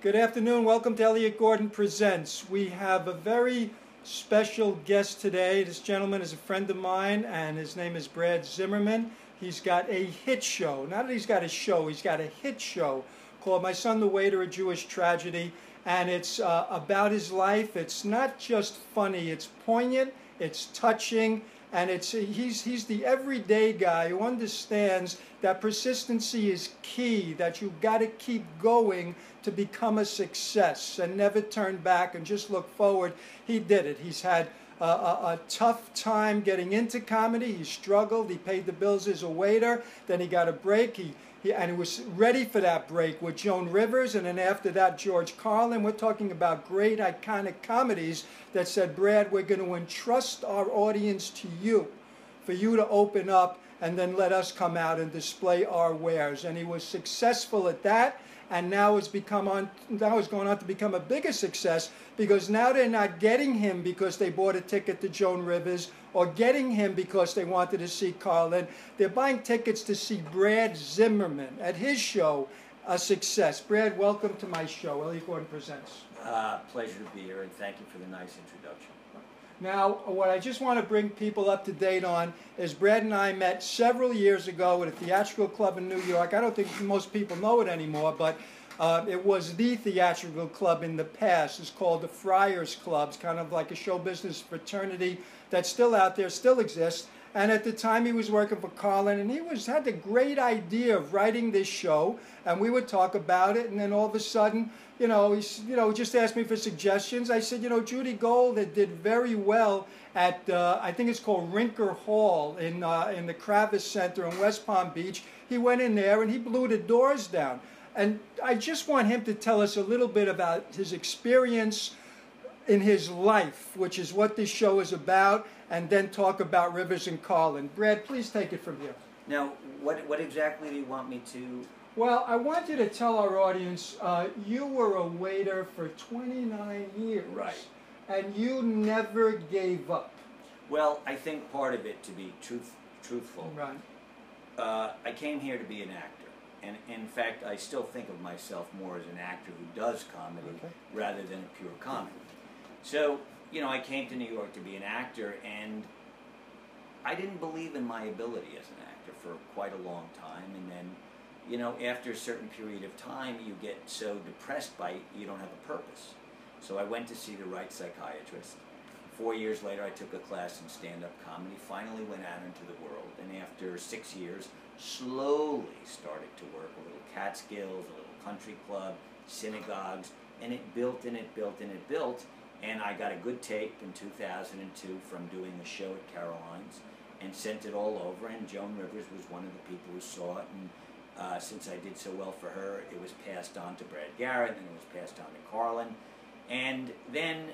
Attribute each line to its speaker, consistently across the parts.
Speaker 1: Good afternoon. Welcome to Elliott Gordon Presents. We have a very special guest today. This gentleman is a friend of mine, and his name is Brad Zimmerman. He's got a hit show. Not that he's got a show, he's got a hit show called My Son the Waiter, A Jewish Tragedy. And it's about his life. It's not just funny, it's poignant, it's touching, and he's the everyday guy who understands that persistency is key, that you've got to keep going to become a success and never turn back and just look forward. He did it. He's had a tough time getting into comedy. He struggled. He paid the bills as a waiter. Then he got a break. He was ready for that break with Joan, and then after that, George Carlin. We're talking about great, iconic comedies that said, Brad, we're going to entrust our audience to you, for you to open up and then let us come out and display our wares. And he was successful at that, and now has going on to become a bigger success, because now they're not getting him because they bought a ticket to Joan or getting him because they wanted to see Carlin. They're buying tickets to see Brad Zimmerman at his show, a success. Brad, welcome to my show, Elliott Gordon Presents.
Speaker 2: Pleasure to be here, and thank you for the nice introduction.
Speaker 1: Now, what I just want to bring people up to date on is Brad and I met several years ago at a theatrical club in New York. I don't think most people know it anymore, but it was the theatrical club in the past. It's called the Friars Club. It's kind of like a show business fraternity that's still out there, still exists. And at the time, he was working for Carlin, and he had the great idea of writing this show, and we would talk about it, and then all of a sudden, he just asked me for suggestions. I said, Judy Gold did very well at, I think it's called Rinker Hall in the Kravis Center in West Palm Beach. He went in there, and he blew the doors down. And I just want him to tell us a little bit about his experience in his life, which is what this show is about, and then talk about Rivers and Carlin. Brad, please take it from here.
Speaker 2: Now, what exactly do you want me to...
Speaker 1: Well, I want you to tell our audience, you were a waiter for 29 years.
Speaker 2: Right. And
Speaker 1: you never gave up.
Speaker 2: Well, I think part of it, to be truthful,
Speaker 1: right.
Speaker 2: I came here to be an actor. And in fact, I still think of myself more as an actor who does comedy rather than a pure comic. So, I came to New York to be an actor, and I didn't believe in my ability as an actor for quite a long time. And then, after a certain period of time, you get so depressed by it, you don't have a purpose. So I went to see the right psychiatrist. 4 years later, I took a class in stand-up comedy, finally went out into the world, and after 6 years, slowly started to work a little Catskills, a little country club, synagogues, and it built and it built and it built. And I got a good tape in 2002 from doing a show at Caroline's and sent it all over, and Joan Rivers was one of the people who saw it, and since I did so well for her, it was passed on to Brad Garrett, and it was passed on to Carlin. And then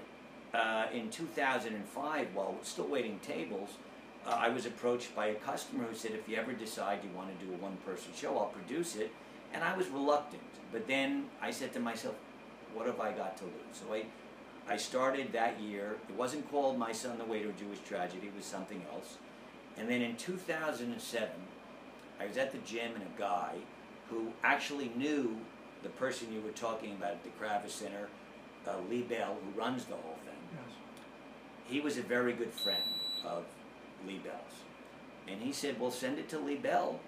Speaker 2: in 2005, while still waiting tables, I was approached by a customer who said, if you ever decide you want to do a one-person show, I'll produce it. And I was reluctant, but then I said to myself, what have I got to lose? So I started that year. It wasn't called My Son the Waiter, A Jewish Tragedy. It was something else. And then in 2007, I was at the gym, and a guy who actually knew the person you were talking about at the Kravis Center, Lee Bell, who runs the whole thing.
Speaker 1: Yes.
Speaker 2: He was a very good friend of Lee Bell's. And he said, well, send it to Lee Bell,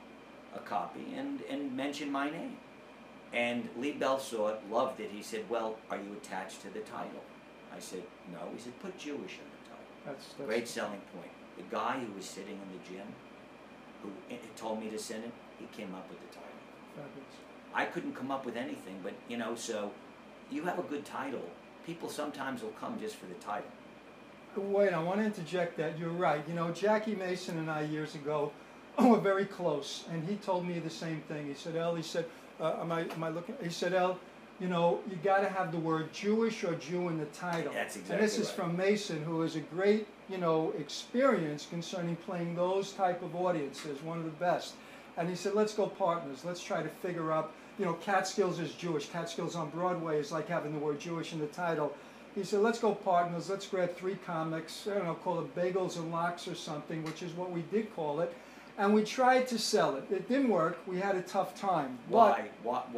Speaker 2: a copy, and mention my name. And Lee Bell saw it, loved it. He said, well, are you attached to the title? I said, no. He said, put Jewish in the title. That's great selling point. The guy who was sitting in the gym, who told me to send it, he came up with the title.
Speaker 1: Fabulous.
Speaker 2: I couldn't come up with anything, but, so you have a good title. People sometimes will come just for the title.
Speaker 1: Wait, I want to interject that. You're right. Jackie Mason and I years ago were very close, and he told me the same thing. He said, El, am I looking? He said, El, you got to have the word Jewish or Jew in the title.
Speaker 2: That's exactly
Speaker 1: And this is from Mason, who has a great, experience concerning playing those type of audiences, one of the best. And he said, let's go partners. Let's try to figure out, Catskills is Jewish. Catskills on Broadway is like having the word Jewish in the title. He said, let's go partners. Let's grab 3 comics, call it Bagels and Lox or something, which is what we did call it. And we tried to sell it. It didn't work. We had a tough time.
Speaker 2: Why? What?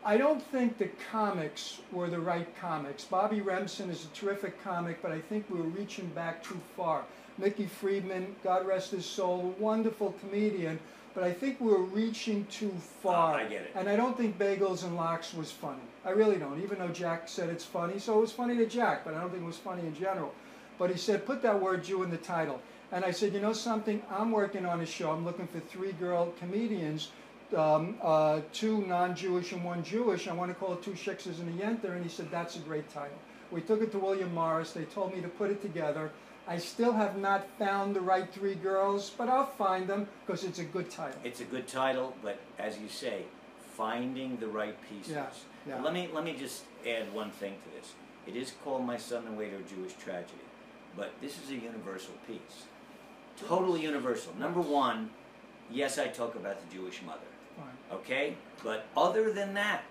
Speaker 1: I don't think the comics were the right comics. Bobby Remsen is a terrific comic, but I think we were reaching back too far. Mickey Friedman, God rest his soul, wonderful comedian, but I think we were reaching too far.
Speaker 2: I get it.
Speaker 1: And I don't think Bagels and Lox was funny. I really don't, even though Jack said it's funny. So it was funny to Jack, but I don't think it was funny in general. But he said, put that word Jew in the title. And I said, you know something? I'm working on a show. I'm looking for 3 girl comedians, 2 non-Jewish and 1 Jewish. I want to call it 2 Shiksas and a Yenter. And he said, that's a great title. We took it to William Morris. They told me to put it together. I still have not found the right 3 girls, but I'll find them because it's a good title.
Speaker 2: It's a good title, but as you say, finding the right pieces.
Speaker 1: Yeah, yeah.
Speaker 2: Let me just add one thing to this. It is called My Son and Way to a Jewish Tragedy, but this is a universal piece. Totally universal. Number one, yes, I talk about the Jewish mother.
Speaker 1: Fine.
Speaker 2: Okay? But other than that,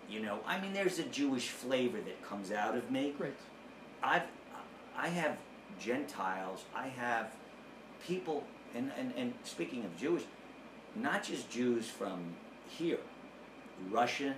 Speaker 2: you know, I mean, there's a Jewish flavor that comes out of me.
Speaker 1: Great.
Speaker 2: I have Gentiles, I have people, and speaking of Jewish, not just Jews from here, Russia,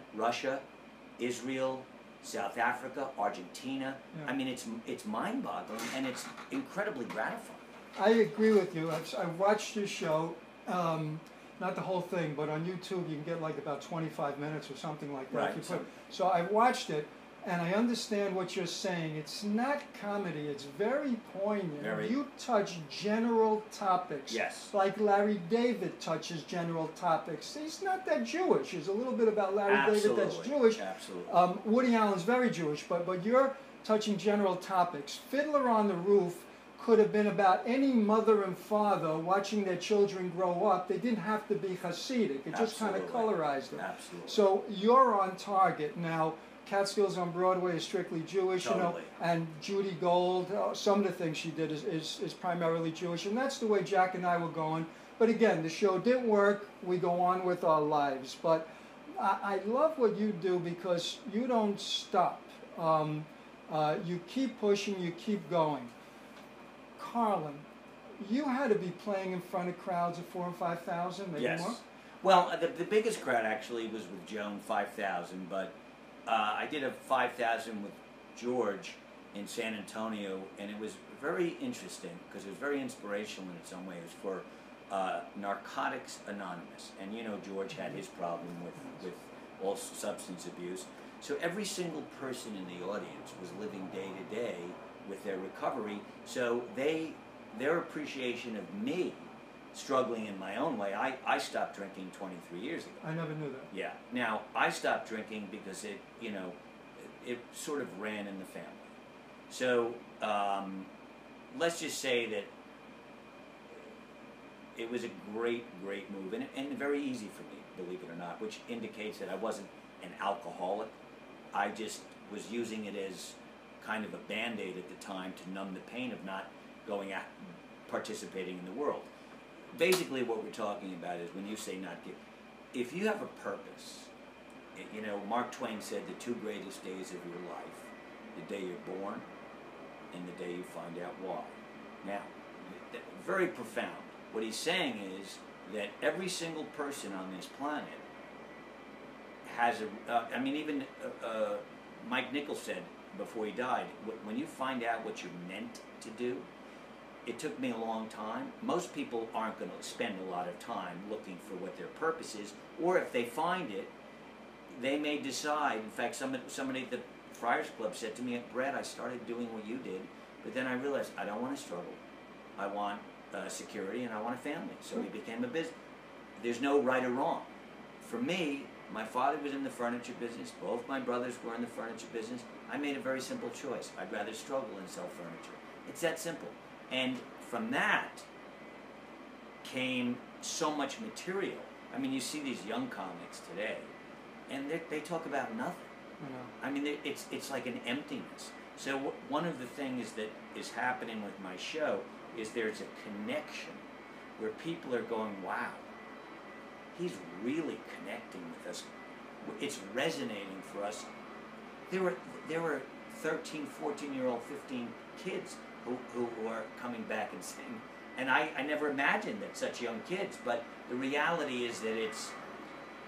Speaker 2: Israel, South Africa, Argentina.
Speaker 1: Yeah.
Speaker 2: I mean, it's mind-boggling, and it's incredibly gratifying.
Speaker 1: I agree with you. I've watched your show, not the whole thing, but on YouTube you can get like about 25 minutes or something like that.
Speaker 2: Right.
Speaker 1: So I've watched it, and I understand what you're saying. It's not comedy. It's very poignant.
Speaker 2: Very.
Speaker 1: You touch general topics.
Speaker 2: Yes.
Speaker 1: Like Larry David touches general topics. He's not that Jewish. There's a little bit about Larry David that's Jewish.
Speaker 2: Absolutely.
Speaker 1: Woody Allen's very Jewish, but you're touching general topics. Fiddler on the Roof could have been about any mother and father watching their children grow up. They didn't have to be Hasidic. It just kind of colorized them.
Speaker 2: Absolutely.
Speaker 1: So you're on target. Now, Catskills on Broadway is strictly Jewish,
Speaker 2: Totally.
Speaker 1: you know, and Judy Gold, some of the things she did is primarily Jewish, and that's the way Jack and I were going. But again, the show didn't work. We go on with our lives. But I love what you do because you don't stop. You keep pushing, you keep going. Carlin, you had to be playing in front of crowds of 4,000 and 5,000, maybe
Speaker 2: Yes.
Speaker 1: more?
Speaker 2: Well, the biggest crowd actually was with Joan, 5,000, but I did a 5,000 with George in San Antonio, and it was very interesting because it was very inspirational in its own way. It was for Narcotics Anonymous, and you know George had his problem with all substance abuse. So every single person in the audience was living day to day with their recovery, so their appreciation of me struggling in my own way. I stopped drinking 23 years ago.
Speaker 1: I never knew that.
Speaker 2: Yeah. Now, I stopped drinking because it sort of ran in the family. So, let's just say that it was a great move, and very easy for me, believe it or not, which indicates that I wasn't an alcoholic. I just was using it as kind of a Band-Aid at the time to numb the pain of not going out participating in the world. Basically what we're talking about is when you say not give, if you have a purpose, you know, Mark Twain said the 2 greatest days of your life, the day you're born and the day you find out why. Now, very profound. What he's saying is that every single person on this planet has I mean, even Mike Nichols said before he died, when you find out what you're meant to do, it took me a long time. Most people aren't going to spend a lot of time looking for what their purpose is, or if they find it, they may decide. In fact, somebody at the Friars Club said to me, Brad, I started doing what you did, but then I realized I don't want to struggle. I want security and I want a family. So we became a business. There's no right or wrong. For me, my father was in the furniture business. Both my brothers were in the furniture business. I made a very simple choice. I'd rather struggle than sell furniture. It's that simple. And from that came so much material. I mean, you see these young comics today, and they talk about nothing. I mean, it's like an emptiness. So one of the things that is happening with my show is there's a connection where people are going, wow, he's really connecting with us. It's resonating for us. There were 13, 14-year-old, 15 kids who are coming back and saying, and I never imagined that such young kids, but the reality is that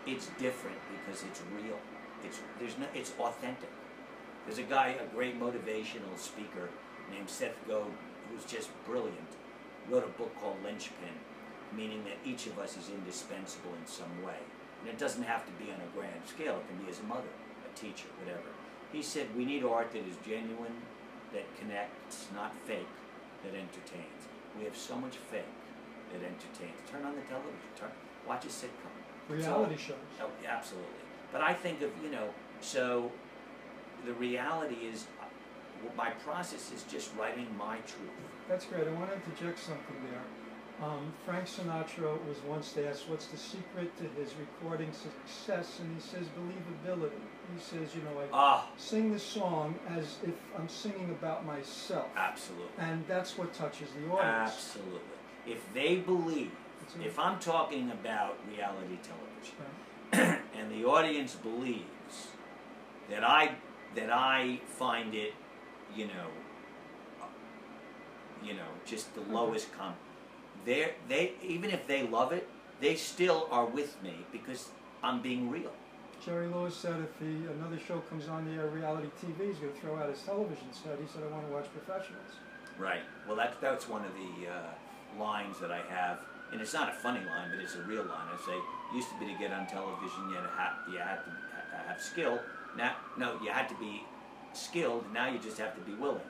Speaker 2: it's different because it's real. It's authentic. There's a guy, a great motivational speaker named Seth Godin, who's just brilliant, wrote a book called Linchpin, meaning that each of us is indispensable in some way. And it doesn't have to be on a grand scale. It can be as a mother, a teacher, whatever. He said we need art that is genuine, that connects, not fake, that entertains. We have so much fake that entertains. Turn on the television, watch a sitcom.
Speaker 1: Reality shows.
Speaker 2: Oh, absolutely. But I think of, so the reality is, my process is just writing my truth.
Speaker 1: That's great. I want to interject something there. Frank Sinatra was once asked, what's the secret to his recording success? And he says, believability. He says, I sing the song as if I'm singing about myself.
Speaker 2: Absolutely.
Speaker 1: And that's what touches the audience.
Speaker 2: Absolutely. If they believe, if I'm talking about reality television, right, and the audience believes that I find it, just the lowest they even if they love it, they still are with me because I'm being real.
Speaker 1: Jerry Lewis said if another show comes on the air, reality TV, he's going to throw out his television set. He said, I want to watch professionals.
Speaker 2: Right. Well, that's one of the lines that I have, and it's not a funny line, but it's a real line. I say, used to be to get on television, you had to have skill. Now, no, you had to be skilled. Now you just have to be willing.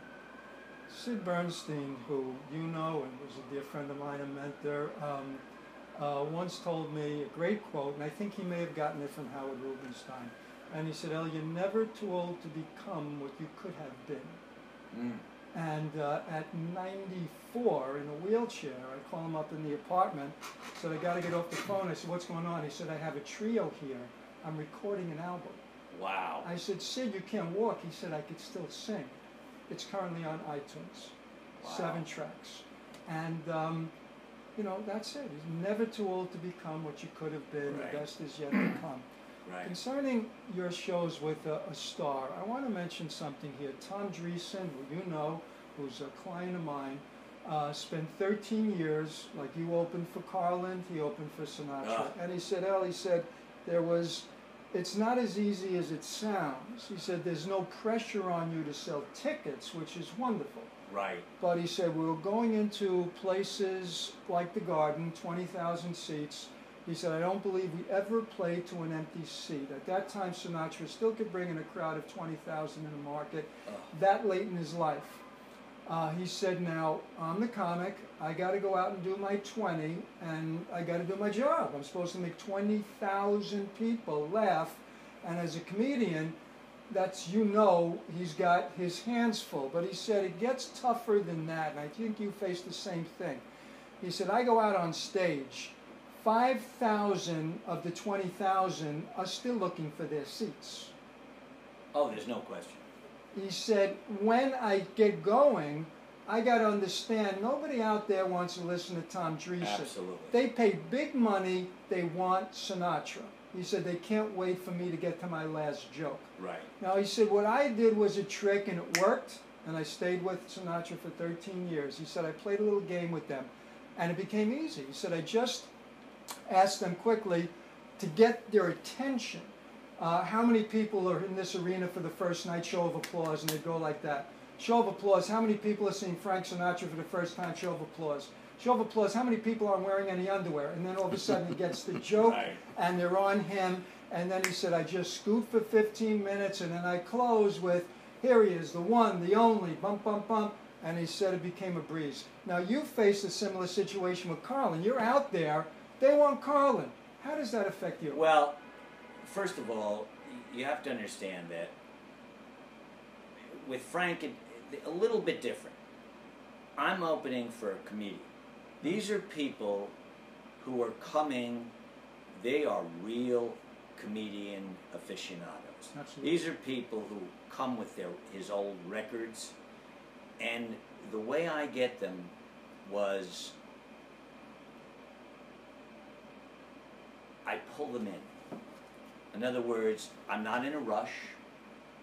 Speaker 1: Sid Bernstein, who you know and was a dear friend of mine, a mentor, once told me a great quote, and I think he may have gotten it from Howard Rubinstein. And he said, "Elliott, you're never too old to become what you could have been." And at 94, in a wheelchair, I call him up in the apartment, said, I got to get off the phone. I said, what's going on? He said, I have a trio here. I'm recording an album.
Speaker 2: Wow.
Speaker 1: I said, Sid, you can't walk. He said, I could still sing. It's currently on iTunes. Wow. 7 tracks. And, that's it. He's never too old to become what you could have been. Right. The best is yet to come.
Speaker 2: Right.
Speaker 1: Concerning your shows with a star, I want to mention something here. Tom Dreesen, who you know, who's a client of mine, spent 13 years, like you opened for Carlin, he opened for Sinatra. And he said, it's not as easy as it sounds. He said, there's no pressure on you to sell tickets, which is wonderful.
Speaker 2: Right.
Speaker 1: But he said, we were going into places like the Garden, 20,000 seats. He said, I don't believe we ever played to an empty seat. At that time, Sinatra still could bring in a crowd of 20,000 in the market, that late in his life. He said, now, I'm the comic. I got to go out and do my 20, and I got to do my job. I'm supposed to make 20,000 people laugh. And as a comedian, he's got his hands full. But he said, it gets tougher than that, and I think you face the same thing. He said, I go out on stage. 5,000 of the 20,000 are still looking for their seats.
Speaker 2: Oh, there's no question.
Speaker 1: He said, when I get going, I got to understand, nobody out there wants to listen to Tom Dreesen.
Speaker 2: Absolutely.
Speaker 1: They pay big money, they want Sinatra. He said, they can't wait for me to get to my last joke.
Speaker 2: Right.
Speaker 1: Now, he said, what I did was a trick, and it worked, and I stayed with Sinatra for 13 years. He said, I played a little game with them, and it became easy. He said, I just asked them quickly to get their attention. How many people are in this arena for the first night? Show of applause, and they go like that. Show of applause. How many people are seeing Frank Sinatra for the first time? Show of applause. Show of applause. How many people aren't wearing any underwear? And then all of a sudden he gets the joke, right, and they're on him. And then he said, I just scoot for 15 minutes, and then I close with, here he is, the one, the only, bump, bump, bump. And he said it became a breeze. Now, you faced a similar situation with Carlin. You're out there. They want Carlin. How does that affect you?
Speaker 2: Well, first of all, you have to understand that with Frank, it's a little bit different. I'm opening for a comedian. These are people who are coming, they are real comedian aficionados.
Speaker 1: Absolutely.
Speaker 2: These are people who come with his old records, and the way I get them was I pull them in. In other words, I'm not in a rush.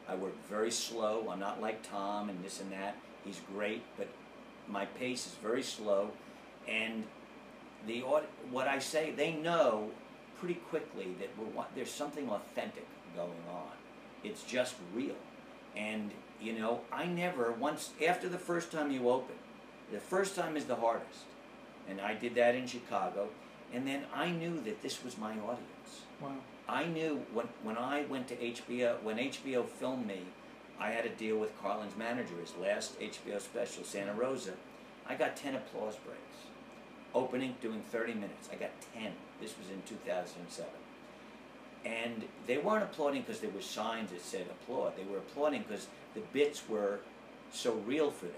Speaker 2: I work very slow. I'm not like Tom and this and that. He's great, but my pace is very slow. And what I say, they know pretty quickly that there's something authentic going on. It's just real. And, you know, I never, once, after the first time you open, the first time is the hardest. And I did that in Chicago. And then I knew that this was my audience.
Speaker 1: Wow.
Speaker 2: I knew when I went to HBO, when HBO filmed me, I had a deal with Carlin's manager, his last HBO special, Santa Rosa. I got 10 applause breaks. Opening, doing 30 minutes. I got 10. This was in 2007. And they weren't applauding because there were signs that said applaud. They were applauding because the bits were so real for them.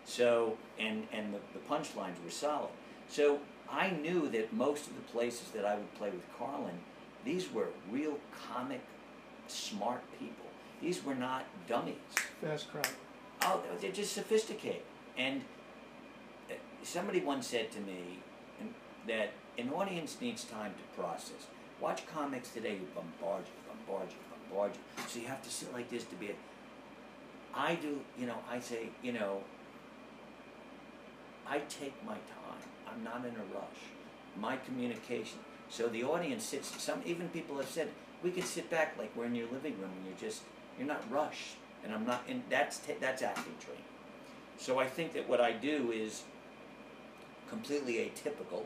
Speaker 2: So, and the punchlines were solid. So I knew that most of the places that I would play with Carlin, these were real comic, smart people. These were not dummies.
Speaker 1: Fast crowd.
Speaker 2: Oh, they're just sophisticated. And somebody once said to me that an audience needs time to process. Watch comics today who bombard you. So you have to sit like this to be I do, you know, I say, you know, I take my time. I'm not in a rush. My communication. So the audience sits, even people have said, we can sit back like we're in your living room and you're not rushed. And I'm not, and that's acting training. So I think that what I do is completely atypical.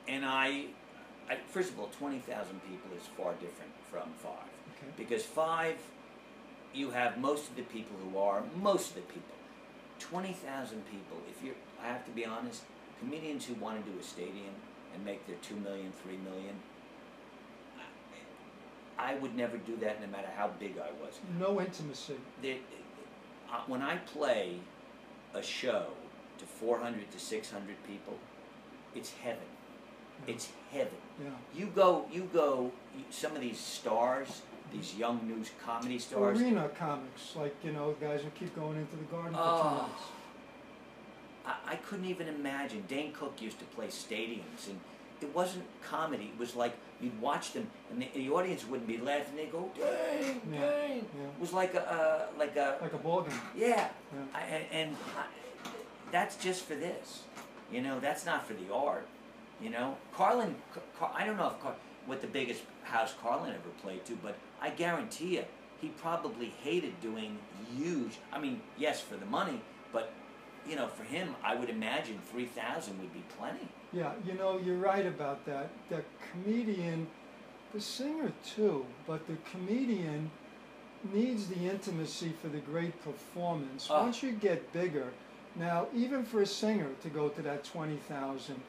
Speaker 2: And I first of all, 20,000 people is far different from 5.
Speaker 1: Okay.
Speaker 2: Because 5, you have most of the people who are, 20,000 people, I have to be honest, comedians who want to do a stadium and make their 2 million, 3 million, I would never do that no matter how big I was.
Speaker 1: No intimacy.
Speaker 2: When I play a show to 400 to 600 people, it's heaven. Yeah. It's heaven.
Speaker 1: Yeah.
Speaker 2: You go, some of these stars, these young news comedy stars.
Speaker 1: Arena comics, like, you know, guys who keep going into the garden for 2 minutes.
Speaker 2: I couldn't even imagine. Dane Cook used to play stadiums, and it wasn't comedy. It was like you'd watch them, and the audience wouldn't be laughing. They'd go, Dane, Dane.
Speaker 1: Yeah.
Speaker 2: It was like a
Speaker 1: ball game.
Speaker 2: Yeah. That's just for this. You know, that's not for the art. You know, Carlin. I don't know what the biggest house Carlin ever played to, but I guarantee you, he probably hated doing huge. I mean, yes, for the money, but you know, for him, I would imagine 3,000 would be plenty.
Speaker 1: Yeah, you know, you're right about that. The comedian, the singer too, but the comedian needs the intimacy for the great performance. Once you get bigger, now even for a singer to go to that 20,000,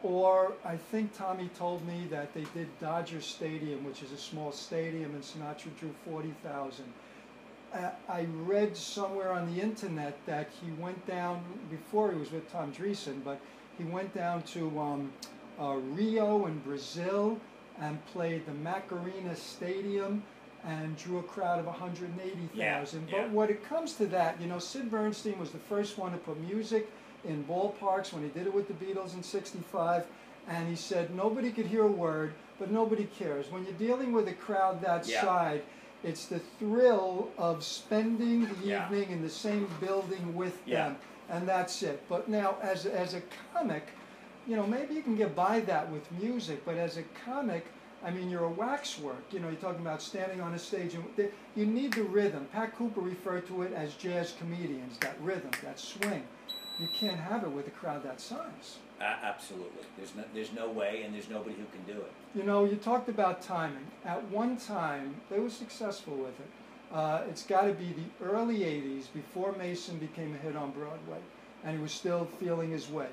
Speaker 1: or I think Tommy told me that they did Dodger Stadium, which is a small stadium, and Sinatra drew 40,000. I read somewhere on the internet that he went down, before he was with Tom Dreesen, but he went down to Rio in Brazil and played the Macarena Stadium and drew a crowd of 180,000.
Speaker 2: Yeah.
Speaker 1: But when it comes to that, you know, Sid Bernstein was the first one to put music in ballparks when he did it with the Beatles in '65, and he said nobody could hear a word, but nobody cares. When you're dealing with a crowd that size, it's the thrill of spending the evening in the same building with them, and that's it. But now, as a comic, you know, maybe you can get by that with music, but as a comic, I mean, you're a waxwork. You know, you're talking about standing on a stage, and you need the rhythm. Pat Cooper referred to it as jazz comedians, that rhythm, that swing. You can't have it with a crowd that size.
Speaker 2: Absolutely. There's no way, and there's nobody who can do it.
Speaker 1: You know, you talked about timing. At one time, they were successful with it. It's got to be the early 80s, before Mason became a hit on Broadway, and he was still feeling his way.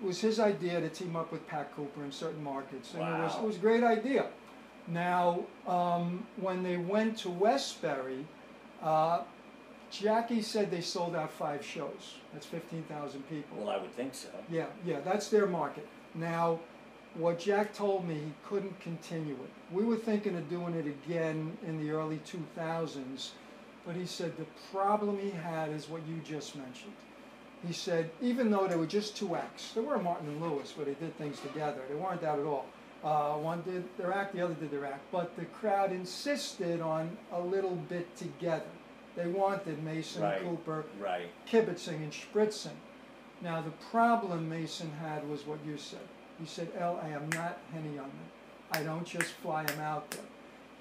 Speaker 1: It was his idea to team up with Pat Cooper in certain markets, and it was a great idea. Now, when they went to Westbury, Jackie said they sold out 5 shows. That's 15,000 people.
Speaker 2: Well, I would think so.
Speaker 1: Yeah, that's their market. Now, what Jack told me, he couldn't continue it. We were thinking of doing it again in the early 2000s, but he said the problem he had is what you just mentioned. He said, even though they were just 2 acts, they were Martin and Lewis, where they did things together. They weren't that at all. One did their act, the other did their act, but the crowd insisted on a little bit together. They wanted Mason and Cooper kibitzing and spritzing. Now, the problem Mason had was what you said. He said, "El, I am not Henny Youngman. I don't just fly him out there."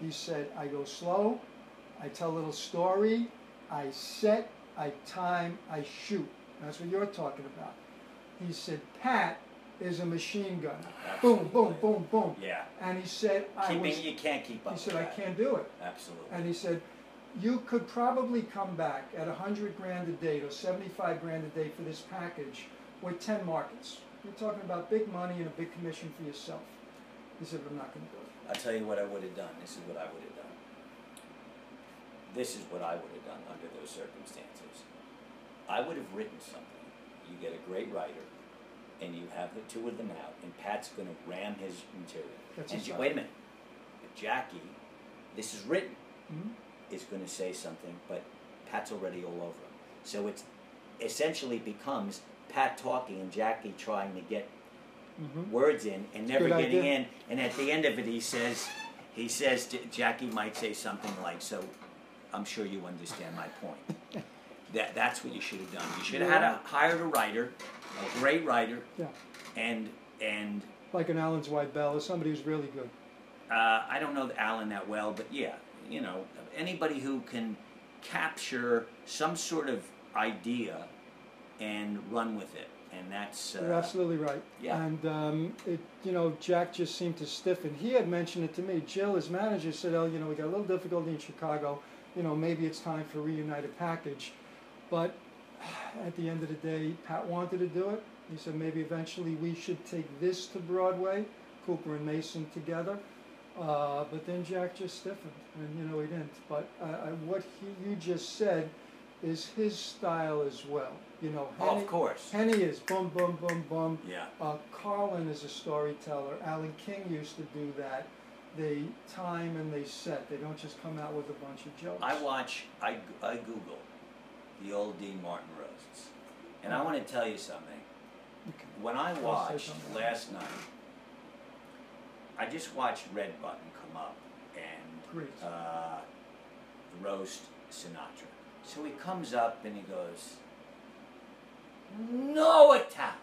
Speaker 1: He said, "I go slow, I tell a little story, I set, I time, I shoot." That's what you're talking about. He said, "Pat is a machine gun. Boom, boom, boom, boom."
Speaker 2: Yeah.
Speaker 1: And he said,
Speaker 2: You can't keep up.
Speaker 1: He said,
Speaker 2: with
Speaker 1: "I
Speaker 2: that.
Speaker 1: can't do it."
Speaker 2: Absolutely.
Speaker 1: And he said, "You could probably come back at 100 grand a date or 75 grand a day for this package with 10 markets. You're talking about big money and a big commission for yourself." He said, "I'm not going to do it."
Speaker 2: I'll tell you what I would have done. This is what I would have done. This is what I would have done under those circumstances. I would have written something. You get a great writer, and you have the two of them out, and Pat's going to ram his material. Wait a minute. But Jackie, this is written, is going to say something, but Pat's already all over him. So it essentially becomes Pat talking and Jackie trying to get words in and never getting in. And at the end of it, he says, Jackie might say something like, "So I'm sure you understand my point." That's what you should have done. You should have hired a writer, a great writer, and
Speaker 1: like an Alan Dwight Bell or somebody who's really good.
Speaker 2: I don't know Alan that well, but yeah, you know, anybody who can capture some sort of idea and run with it, and that's.
Speaker 1: You're absolutely right.
Speaker 2: Yeah.
Speaker 1: And you know, Jack just seemed to stiffen. He had mentioned it to me. Jill, his manager, said, "Oh, you know, we got a little difficulty in Chicago. You know, maybe it's time for a reunited package." But at the end of the day, Pat wanted to do it. He said maybe eventually we should take this to Broadway, Cooper and Mason together. But then Jack just stiffened, and you know he didn't. But what you just said is his style as well. You know, Henny,
Speaker 2: of course.
Speaker 1: Henny is boom, boom, boom, boom.
Speaker 2: Yeah.
Speaker 1: Carlin is a storyteller. Alan King used to do that. They time and they set. They don't just come out with a bunch of jokes.
Speaker 2: I Google the old Dean Martin roasts, and I want to tell you something.
Speaker 1: Okay.
Speaker 2: When I watched last night, I just watched Red Button come up and roast Sinatra. So he comes up and he goes, "No Italian.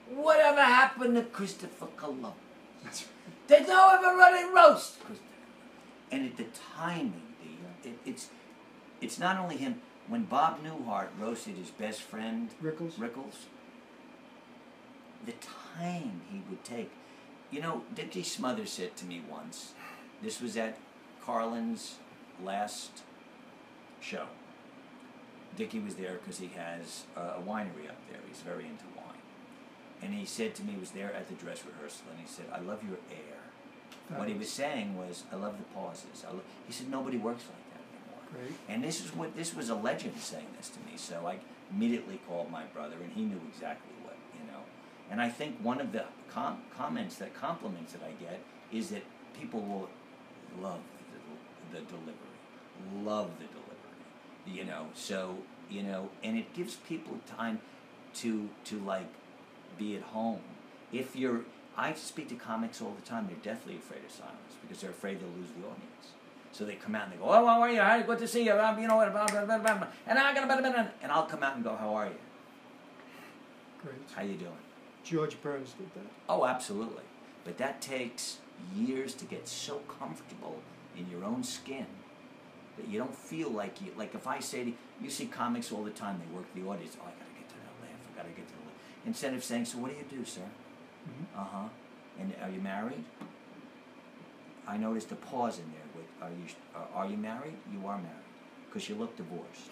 Speaker 2: Whatever happened to Christopher Columbus? There's no ever running roast." And at the timing, it's not only him. When Bob Newhart roasted his best friend
Speaker 1: Rickles,
Speaker 2: the time he would take. You know, Dickie Smothers said to me once, this was at Carlin's last show. Dickie was there because he has a winery up there. He's very into wine. And he said to me, he was there at the dress rehearsal, and he said, "I love your air." What he was saying was, "I love the pauses." He said, "Nobody works like that anymore."
Speaker 1: Great.
Speaker 2: And this was a legend saying this to me. So I immediately called my brother, and he knew exactly what, you know. And I think one of the compliments that I get is that people will love the delivery, love the delivery, you know. So, you know, and it gives people time to like be at home. I speak to comics all the time. They're deathly afraid of silence because they're afraid they'll lose the audience. So they come out and they go, "Oh, how are you? Hi, good to see you. You know what? And and I'll come out and go, "How are you?
Speaker 1: Great.
Speaker 2: How you doing?"
Speaker 1: George Burns did that.
Speaker 2: Oh, absolutely. But that takes years to get so comfortable in your own skin that you don't feel like you. Like if I say to you, you see comics all the time. They work the audience. "Oh, I got to get to that laugh. I got to get to the laugh." Instead of saying, "So what do you do, sir?" And are you married? I noticed a pause in there. Are you married? You are married because you look divorced.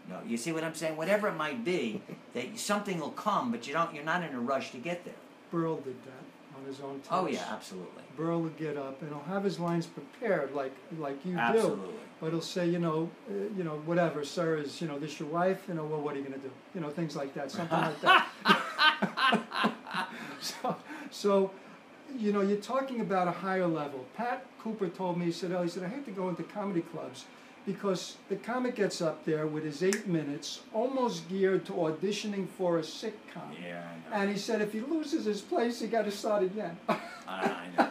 Speaker 2: No, you see what I'm saying? Whatever it might be, that something will come, but you're not in a rush to get there.
Speaker 1: Burl did that on his own tapes.
Speaker 2: Oh yeah, absolutely.
Speaker 1: Burl would get up and he'll have his lines prepared like you
Speaker 2: Absolutely.
Speaker 1: do. But he'll say, you know, whatever, sir, is, you know, this your wife? You know, well, what are you going to do? You know, things like that, something like that. So, you know, you're talking about a higher level. Pat Cooper told me, he said, "I hate to go into comedy clubs because the comic gets up there with his 8 minutes, almost geared to auditioning for a sitcom.
Speaker 2: Yeah, I know.
Speaker 1: And he said if he loses his place, he got to start again."
Speaker 2: I know.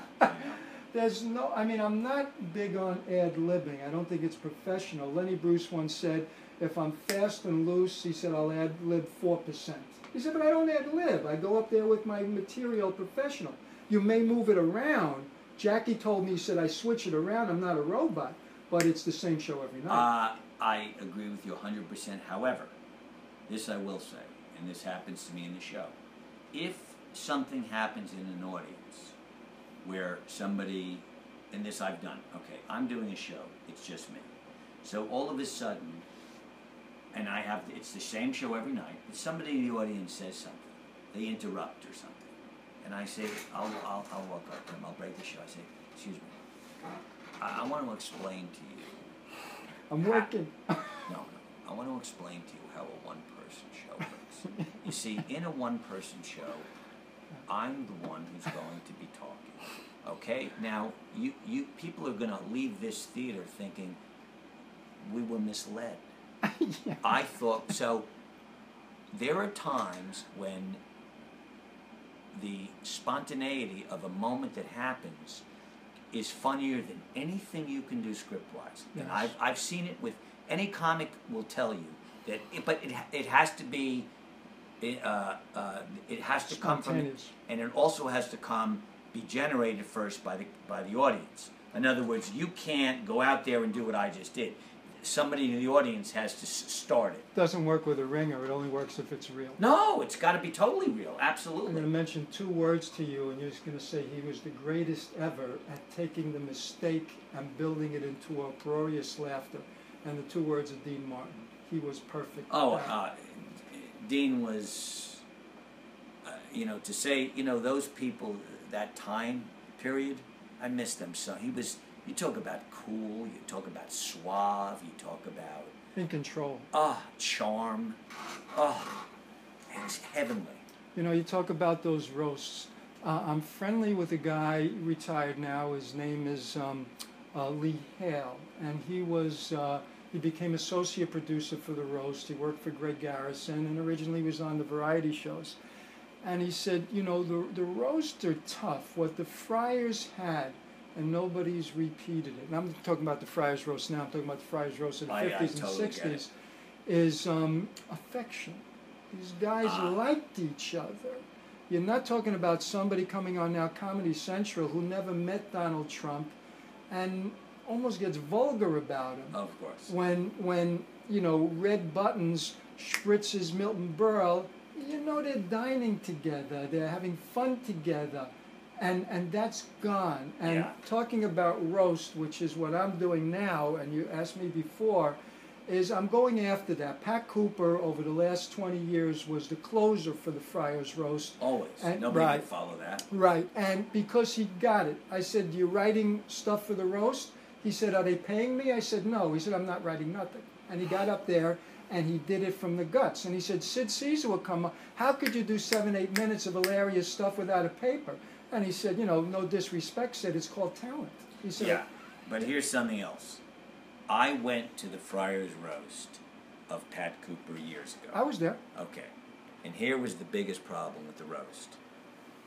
Speaker 1: There's no, I mean, I'm not big on ad-libbing. I don't think it's professional. Lenny Bruce once said, if I'm fast and loose, he said, I'll ad-lib 4%. He said, but I don't ad-lib. I go up there with my material professional. You may move it around. Jackie told me, he said, I switch it around. I'm not a robot, but it's the same show every night.
Speaker 2: I agree with you 100%. However, this I will say, and this happens to me in the show. If something happens in an audience where somebody, and this I've done, okay, I'm doing a show, it's just me. So all of a sudden, and it's the same show every night, but somebody in the audience says something. They interrupt or something. And I say, I'll walk up to them, I'll break the show. I say, excuse me, I want to explain to you.
Speaker 1: I'm working.
Speaker 2: No, I want to explain to you how a one-person show works. You see, in a one-person show, I'm the one who's going to be talking. Okay? Now, you people are going to leave this theater thinking we were misled.
Speaker 1: Yeah.
Speaker 2: I thought, so there are times when the spontaneity of a moment that happens is funnier than anything you can do script-wise.
Speaker 1: Yes.
Speaker 2: And I've seen it with, any comic will tell you that, but it has to be, it has to come from, and it also has to be generated first by the audience. In other words, you can't go out there and do what I just did. Somebody in the audience has to start it.
Speaker 1: Doesn't work with a ringer. It only works if it's real.
Speaker 2: No, it's got to be totally real. Absolutely.
Speaker 1: I'm going to mention 2 words to you, and you're just going to say he was the greatest ever at taking the mistake and building it into uproarious laughter. And the 2 words are Dean Martin. He was perfect.
Speaker 2: Oh, Dean was, to say, those people, that time period, I miss them so. You talk about cool, you talk about suave, you talk about...
Speaker 1: In control.
Speaker 2: Charm. It's heavenly.
Speaker 1: You talk about those roasts. I'm friendly with a guy, retired now. His name is Lee Hale. And he became associate producer for the roast. He worked for Greg Garrison and originally was on the variety shows. And he said, the roasts are tough. What the Friars had, and nobody's repeated it. And I'm talking about the Friars roast now. I'm talking about the Friars roast in the 50s and 60s. Is affection. These guys liked each other. You're not talking about somebody coming on now Comedy Central who never met Donald Trump and almost gets vulgar about him.
Speaker 2: Of course.
Speaker 1: When Red Buttons spritzes Milton Berle, they're dining together. They're having fun together. And that's gone. And talking about roast, which is what I'm doing now, and you asked me before, is I'm going after that. Pat Cooper, over the last 20 years, was the closer for the Friars roast.
Speaker 2: Always.
Speaker 1: And,
Speaker 2: Nobody could follow that.
Speaker 1: Right. And because he got it, I said, you're writing stuff for the roast? He said, are they paying me? I said, no. He said, I'm not writing nothing. And he got up there, and he did it from the guts. And he said, Sid Caesar will come up. How could you do 7, 8 minutes of hilarious stuff without a paper? And he said, no disrespect, said it's called talent. He said,
Speaker 2: yeah, but here's something else. I went to the Friars roast of Pat Cooper years ago.
Speaker 1: I was there.
Speaker 2: Okay. And here was the biggest problem with the roast.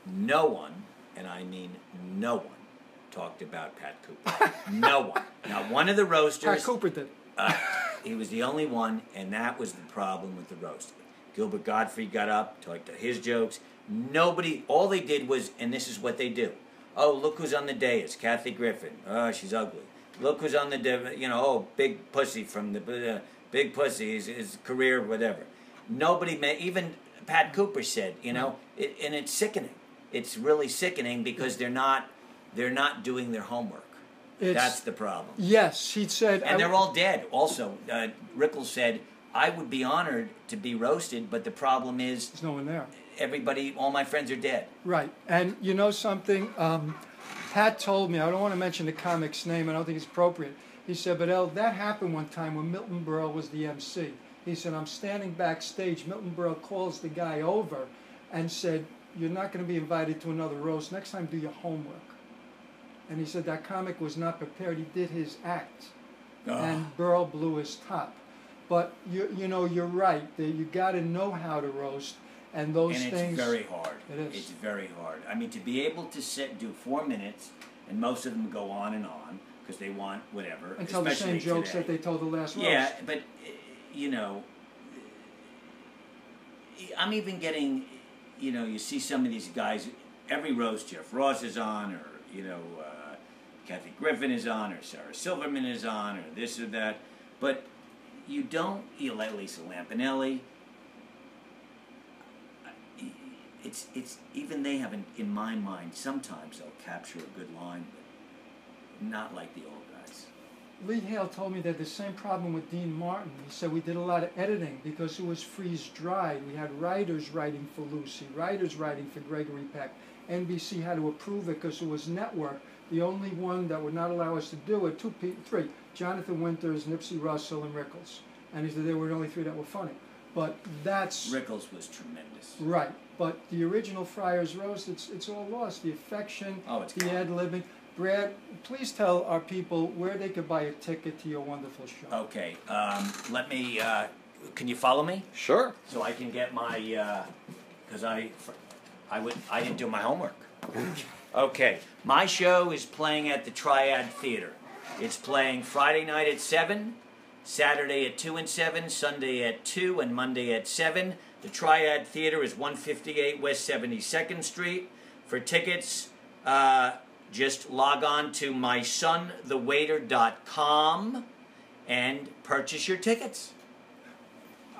Speaker 2: No one, and I mean no one, talked about Pat Cooper. No one. Not one of the roasters.
Speaker 1: Pat Cooper did.
Speaker 2: He was the only one, and that was the problem with the roast. Gilbert Gottfried got up, talked to his jokes. Nobody, all they did was, and this is what they do. Oh, look who's on the dais, Kathy Griffin. Oh, she's ugly. Look who's on the, big pussy from the, big pussy, his career, whatever. Nobody, even Pat Cooper said, and it's sickening. It's really sickening because they're not doing their homework. That's the problem.
Speaker 1: Yes, he said.
Speaker 2: And they're all dead. Also, Rickles said, I would be honored to be roasted, but the problem is...
Speaker 1: There's no one there.
Speaker 2: Everybody, all my friends are dead.
Speaker 1: Right. And you know something? Pat told me, I don't want to mention the comic's name, I don't think it's appropriate. He said, but El, that happened one time when Milton Berle was the MC. He said, I'm standing backstage. Milton Berle calls the guy over and said, you're not going to be invited to another roast. Next time, do your homework. And he said that comic was not prepared. He did his act. And Berle blew his top. But, you're right. You got to know how to roast. And those things...
Speaker 2: And it's very hard.
Speaker 1: It is.
Speaker 2: It's very hard. I mean, to be able to do 4 minutes, and most of them go on and on, because they want whatever.
Speaker 1: And tell the same jokes that they told the last roast.
Speaker 2: Yeah, but, I'm even getting, you see some of these guys, every roast, Jeff Ross is on, or, Kathy Griffin is on, or Sarah Silverman is on, or this or that. But you don't, let Lisa Lampanelli. It's even they haven't, in my mind, sometimes they'll capture a good line, but not like the old guys.
Speaker 1: Lee Hale told me they had the same problem with Dean Martin. He said we did a lot of editing because it was freeze-dried. We had writers writing for Lucy, writers writing for Gregory Peck. NBC had to approve it because it was network. The only one that would not allow us to do it, three, Jonathan Winters, Nipsey Russell, and Rickles. And he said there were only three that were funny. But that's...
Speaker 2: Rickles was tremendous.
Speaker 1: Right. But the original Friars Roast, it's all lost. The affection, the ad-libbing. Brad, please tell our people where they could buy a ticket to your wonderful show.
Speaker 2: Okay. Let me... can you follow me?
Speaker 3: Sure.
Speaker 2: So I can get my... Because I didn't do my homework. Okay. My show is playing at the Triad Theater. It's playing Friday night at 7, Saturday at 2 and 7, Sunday at 2, and Monday at 7. The Triad Theater is 158 West 72nd Street. For tickets, just log on to mysonthewaiter.com and purchase your tickets.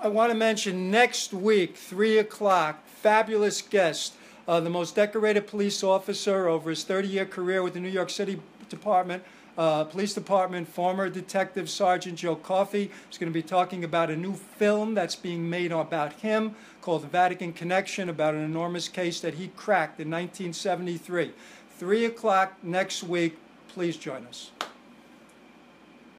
Speaker 1: I want to mention next week, 3 o'clock, fabulous guest, the most decorated police officer over his 30-year career with the New York City Police Department, former Detective Sergeant Joe Coffey. He's going to be talking about a new film that's being made about him called The Vatican Connection, about an enormous case that he cracked in 1973. 3 o'clock next week. Please join us.